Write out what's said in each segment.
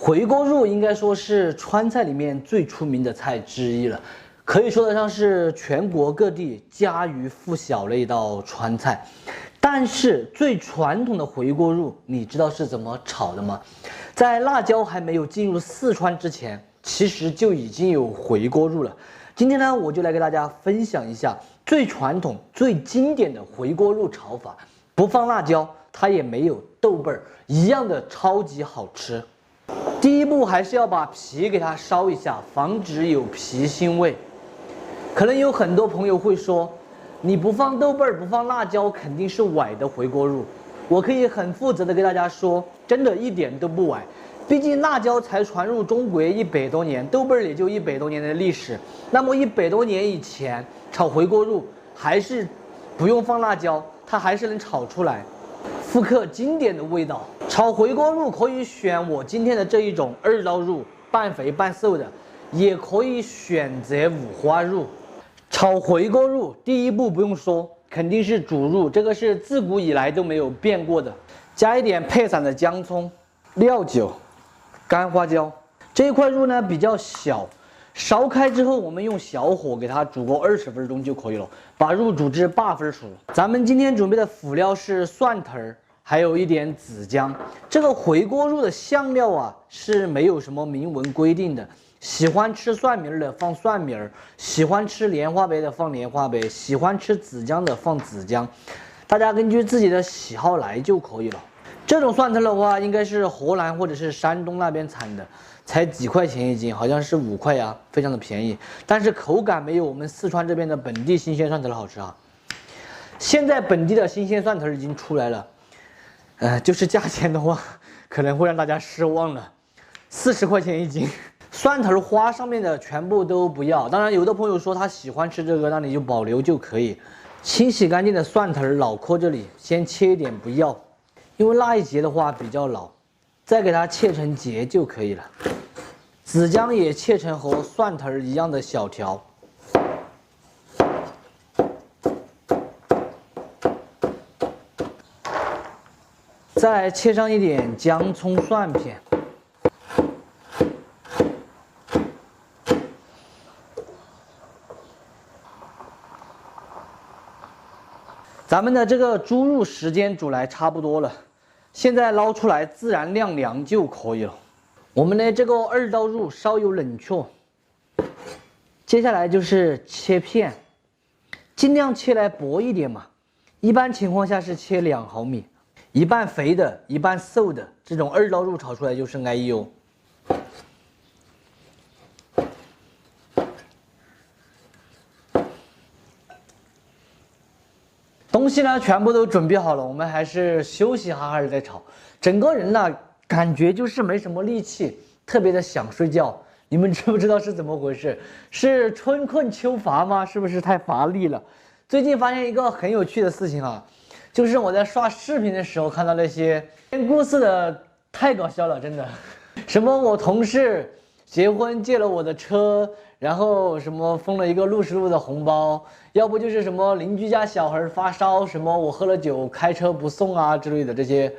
回锅肉应该说是川菜里面最出名的菜之一了，可以说得上是全国各地家喻户晓的一道川菜。但是最传统的回锅肉，你知道是怎么炒的吗？在辣椒还没有进入四川之前，其实就已经有回锅肉了。今天呢，我就来给大家分享一下最传统、最经典的回锅肉炒法，不放辣椒，它也没有豆瓣儿，一样的超级好吃。第一步还是要把皮给它烧一下，防止有皮腥味。可能有很多朋友会说，你不放豆瓣儿，不放辣椒，肯定是崴的回锅肉。我可以很负责的跟大家说，真的一点都不崴。毕竟辣椒才传入中国100多年，豆瓣儿也就100多年的历史。那么100多年以前炒回锅肉，还是不用放辣椒，它还是能炒出来。复刻经典的味道。炒回锅肉可以选我今天的这一种2刀肉，半肥半瘦的，也可以选择五花肉。炒回锅肉第一步不用说，肯定是煮肉，这个是自古以来都没有变过的。加一点配散的姜葱、料酒、干花椒。这一块肉呢比较小，烧开之后我们用小火给它煮过20分钟就可以了，把肉煮至8分熟。咱们今天准备的辅料是蒜头，还有一点紫姜。这个回锅肉的香料啊是没有什么明文规定的，喜欢吃蒜苗的放蒜苗，喜欢吃莲花白的放莲花白，喜欢吃紫姜的放紫姜，大家根据自己的喜好来就可以了。这种蒜头的话，应该是河南或者是山东那边产的，才几块钱一斤，好像是5块呀，非常的便宜。但是口感没有我们四川这边的本地新鲜蒜头好吃啊。现在本地的新鲜蒜头已经出来了，就是价钱的话，可能会让大家失望了，40块钱一斤。蒜头花上面的全部都不要，当然有的朋友说他喜欢吃这个，那你就保留就可以。清洗干净的蒜头脑壳这里先切一点不要，因为那一节的话比较老，再给它切成节就可以了。紫姜也切成和蒜头一样的小条。再切上一点姜葱蒜片。咱们的这个猪肉时间煮来差不多了，现在捞出来自然晾凉就可以了。我们的这个2刀肉稍有冷却，接下来就是切片，尽量切来薄一点嘛。一般情况下是切2毫米，一半肥的，一半瘦的，这种2刀肉炒出来就是安逸哦。东西呢全部都准备好了，我们还是休息哈哈再炒。整个人呢感觉就是没什么力气，特别的想睡觉。你们知不知道是怎么回事？是春困秋乏吗？是不是太乏力了？最近发现一个很有趣的事情啊，就是我在刷视频的时候看到那些编故事的，太搞笑了，真的。什么我同事结婚借了我的车，然后什么封了一个60路的红包，要不就是什么邻居家小孩发烧，什么我喝了酒开车不送啊之类的这些。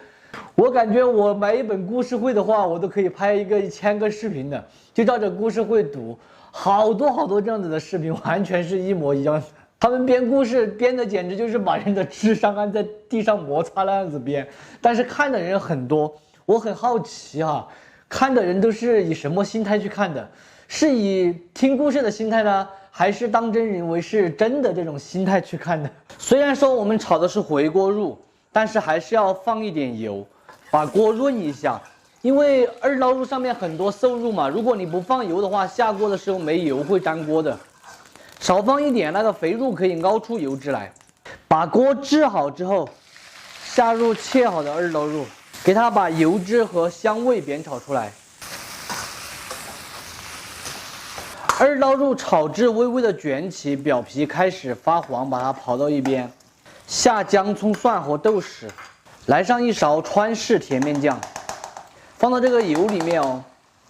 我感觉我买一本故事会的话，我都可以拍一个1000个视频的，就照着故事会读，好多这样子的视频，完全是一模一样的。他们编故事编的简直就是把人的智商按在地上摩擦那样子编，但是看的人很多，我很好奇哈，看的人都是以什么心态去看的？是以听故事的心态呢，还是当真认为是真的这种心态去看的？虽然说我们炒的是回锅肉，但是还是要放一点油，把锅润一下。因为2刀肉上面很多瘦肉嘛，如果你不放油的话，下锅的时候没油会粘锅的。少放一点，那个肥肉可以熬出油脂来。把锅治好之后，下入切好的2刀肉，给它把油脂和香味煸炒出来。2刀肉炒至微微的卷起，表皮开始发黄，把它刨到一边。下姜葱蒜和豆豉，来上一勺川式甜面酱，放到这个油里面哦，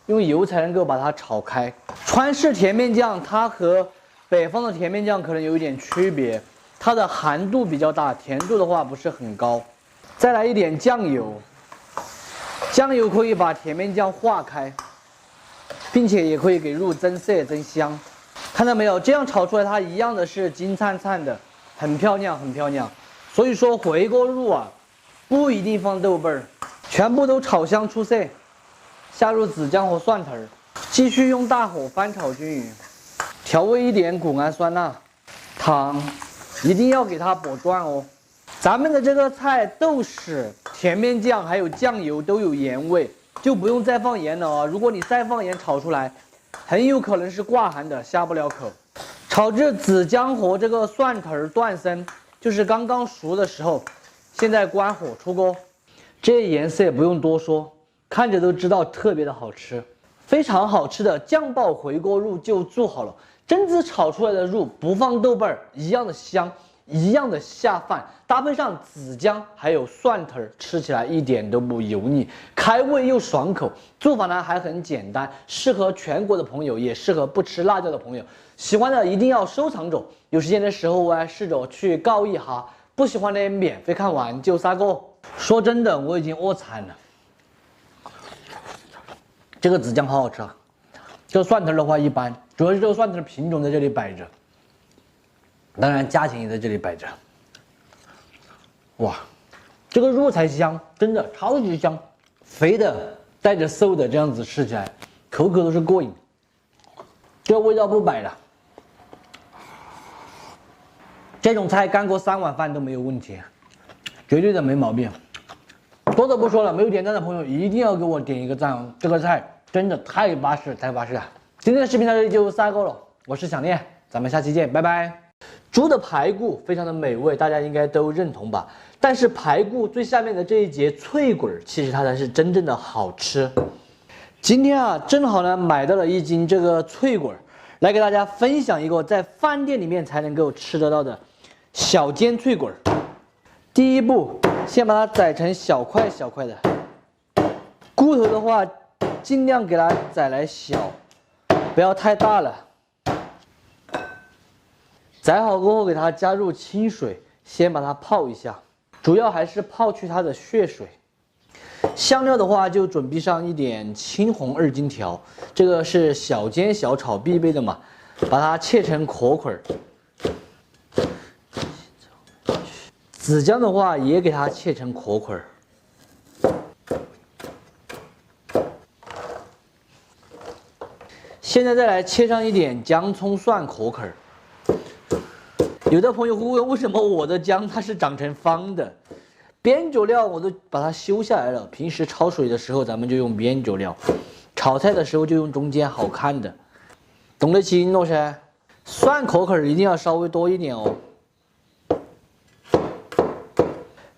用油才能够把它炒开。川式甜面酱它和北方的甜面酱可能有一点区别，它的寒度比较大，甜度的话不是很高。再来一点酱油，酱油可以把甜面酱化开，并且也可以给肉增色增香。看到没有？这样炒出来它一样的是金灿灿的，很漂亮，很漂亮。所以说回锅肉啊，不一定放豆瓣儿，全部都炒香出色。下入子姜和蒜头，继续用大火翻炒均匀，调味一点谷氨酸钠，糖，一定要给它拨转哦。咱们的这个菜豆豉、甜面酱还有酱油都有盐味，就不用再放盐了啊。如果你再放盐炒出来，很有可能是挂寒的，下不了口。炒至子姜和这个蒜头断生，就是刚刚熟的时候，现在关火出锅。这颜色也不用多说，看着都知道特别的好吃，非常好吃的酱爆回锅肉就做好了。榛子炒出来的肉不放豆瓣儿，一样的香，一样的下饭，搭配上子姜还有蒜头，吃起来一点都不油腻，开胃又爽口。做法呢还很简单，适合全国的朋友，也适合不吃辣椒的朋友。喜欢的一定要收藏着，有时间的时候试着去告一下。不喜欢的免费看完就撒个。说真的，我已经饿惨了。这个子姜好好吃啊，这个蒜头的话一般，主要是这个蒜头的品种在这里摆着。当然，价钱也在这里摆着。哇，这个肉才香，真的超级香，肥的带着瘦的，这样子吃起来，口口都是过瘾。这个味道不摆了，这种菜干过3碗饭都没有问题，绝对的没毛病。多的不说了，没有点赞的朋友一定要给我点一个赞哦！这个菜真的太巴适，太巴适了。今天的视频到这里就撒够了，我是想念，咱们下期见，拜拜。猪的排骨非常的美味，大家应该都认同吧？但是排骨最下面的这一节脆骨，其实它才是真正的好吃。今天啊，正好呢买到了1斤这个脆骨，来给大家分享一个在饭店里面才能够吃得到的小煎脆骨。第一步，先把它宰成小块小块的，骨头的话尽量给它宰来小，不要太大了。宰好过后，给它加入清水，先把它泡一下，主要还是泡去它的血水。香料的话，就准备上一点青红2荆条，这个是小煎小炒必备的嘛，把它切成壳块。子姜的话，也给它切成壳块。现在再来切上一点姜葱蒜壳块。有的朋友会问，为什么我的姜它是长成方的？边角料我都把它修下来了，平时焯水的时候咱们就用边角料，炒菜的时候就用中间好看的，懂得清了噻。蒜壳块一定要稍微多一点哦。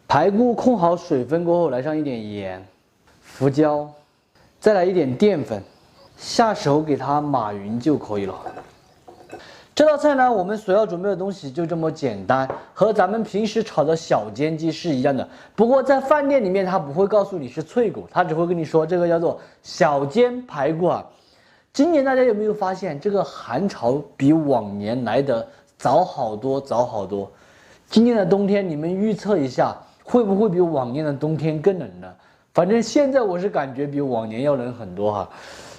排骨控好水分过后，来上一点盐、胡椒，再来一点淀粉，下手给它码匀就可以了。这道菜呢，我们所要准备的东西就这么简单，和咱们平时炒的小煎鸡是一样的。不过在饭店里面，他不会告诉你是脆骨，他只会跟你说这个叫做小煎排骨啊。今年大家有没有发现，这个寒潮比往年来得早好多，早好多。今年的冬天，你们预测一下，会不会比往年的冬天更冷呢？反正现在我是感觉比往年要冷很多哈。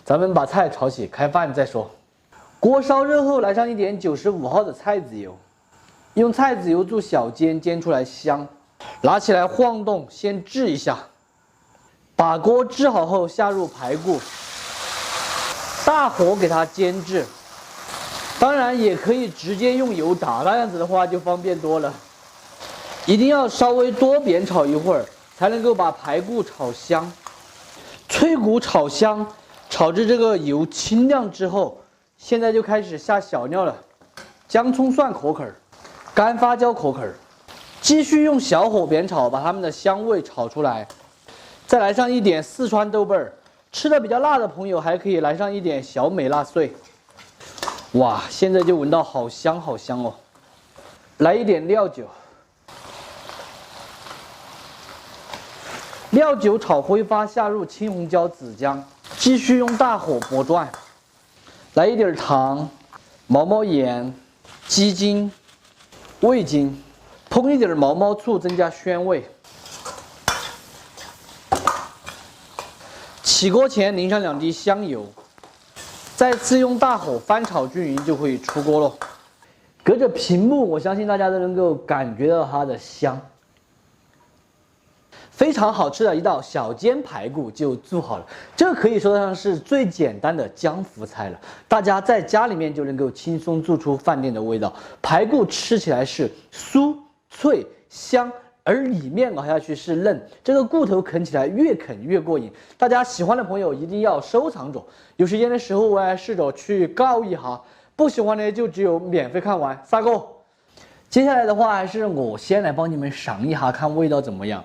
咱们把菜炒起，开饭再说。锅烧热后，来上一点95号的菜籽油，用菜籽油做小煎，煎出来香。拿起来晃动，先炙一下。把锅炙好后，下入排骨，大火给它煎制。当然也可以直接用油炸，那样子的话就方便多了。一定要稍微多煸炒一会儿，才能够把排骨炒香。脆骨炒香，炒至这个油清亮之后。现在就开始下小料了，姜葱蒜壳块，干发椒壳块，继续用小火煸炒，把它们的香味炒出来。再来上一点四川豆瓣儿，吃的比较辣的朋友还可以来上一点小美辣碎。哇，现在就闻到好香好香哦！来一点料酒，料酒炒挥发，下入青红椒、子姜，继续用大火拨转。来一点糖、毛毛盐、鸡精、味精，烹一点毛毛醋增加鲜味。起锅前淋上2滴香油，再次用大火翻炒均匀就可以出锅喽。隔着屏幕，我相信大家都能够感觉到它的香。非常好吃的一道小煎排骨就做好了，这可以说得上是最简单的江湖菜了，大家在家里面就能够轻松做出饭店的味道。排骨吃起来是酥脆香，而里面咬下去是嫩，这个骨头啃起来越啃越过瘾。大家喜欢的朋友一定要收藏着，有时间的时候我也试着去告一下，不喜欢的就只有免费看完撒个。接下来的话还是我先来帮你们尝一下，看味道怎么样。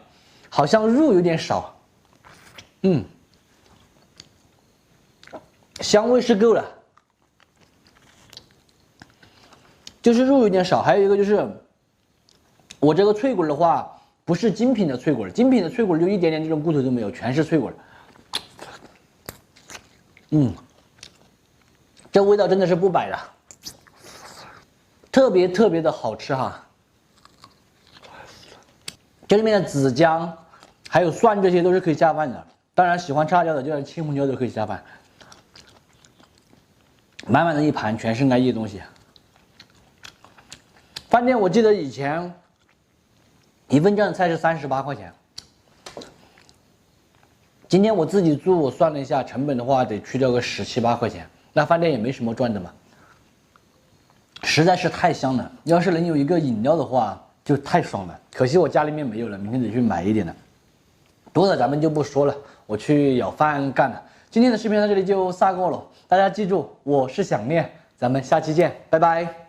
好像肉有点少，香味是够了，就是肉有点少。还有一个就是，我这个脆骨的话，不是精品的脆骨，精品的脆骨就一点点这种骨头都没有，全是脆骨。这味道真的是不摆的，特别的好吃哈。这里面的子姜。还有蒜，这些都是可以下饭的。当然，喜欢吃辣椒的，就像青红椒都可以下饭。满满的一盘，全是安逸的东西。饭店我记得以前1份这样的菜是38块钱。今天我自己做，我算了一下成本的话，得去掉个17、18块钱。那饭店也没什么赚的嘛。实在是太香了，要是能有一个饮料的话，就太爽了。可惜我家里面没有了，明天得去买一点的。多的咱们就不说了，我去舀饭干了。今天的视频到这里就撒够了，大家记住，我是想念，咱们下期见，拜拜。